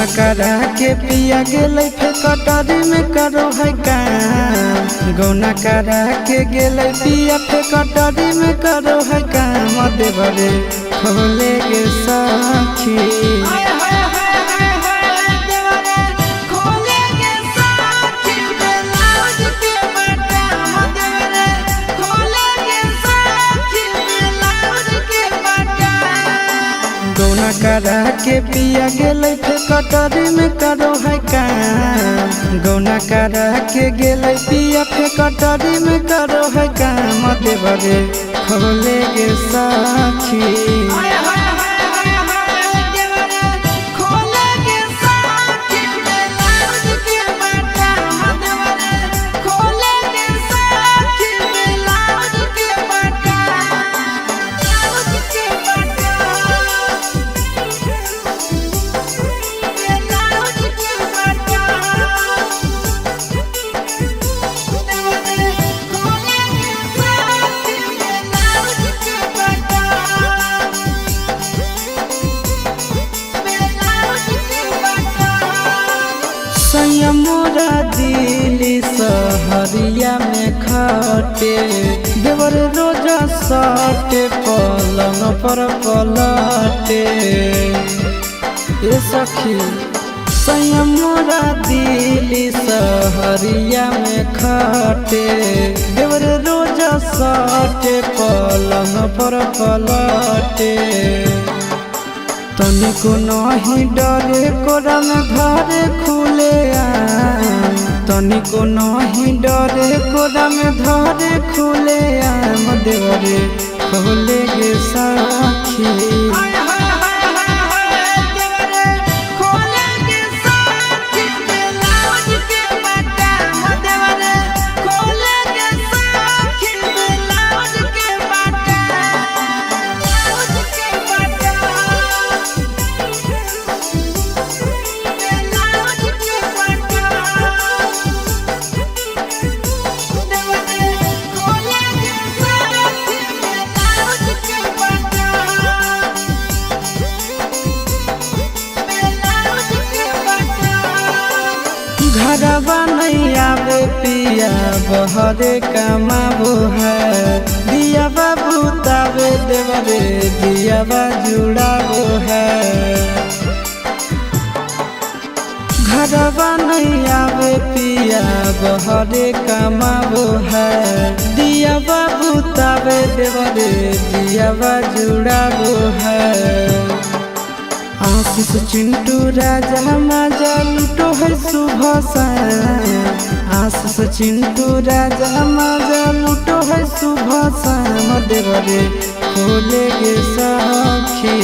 करा के पिया गेलै फेकटरी में करो है काम। गौना करा के गेलै पिया फेकटरी में करो है काम। देवरे खोले गे साखी गौना करा के पिया गेलै फेकटरी में करो है काम। गौना करा के गेलै पिया फेकटरी में करो है काम। देवरे खोले गे साखी मोरा दिल्ली सहरिया में खटे। देवर रोजा सटे पलंग पर पलटे। ए सखी मोरा दिल्ली सहरिया में खटे। देवर रोजा सटे पलंग पर पलटे। तनिको नहीं डरे कोरा में घरे खुले आम। तनिको नहीं डरे कोरा में घरे खुले आम। देवरे खोले गे साखी घरवा नहीं आवे पिया बहरे कमाबो है। दिया बाबू तावे देवरे दिया जुड़ाबो है। घरवा नहीं आवे पिया बहरे कमाबो है। दिया बाबू तावे देवरे दिया जुड़ाबो है। आशीष चिंटू राजा मजा लुटो है सुबह से। आशीष चिंटू राजा मजा लुटो है सुबह से। देवरे खोले गे साखी।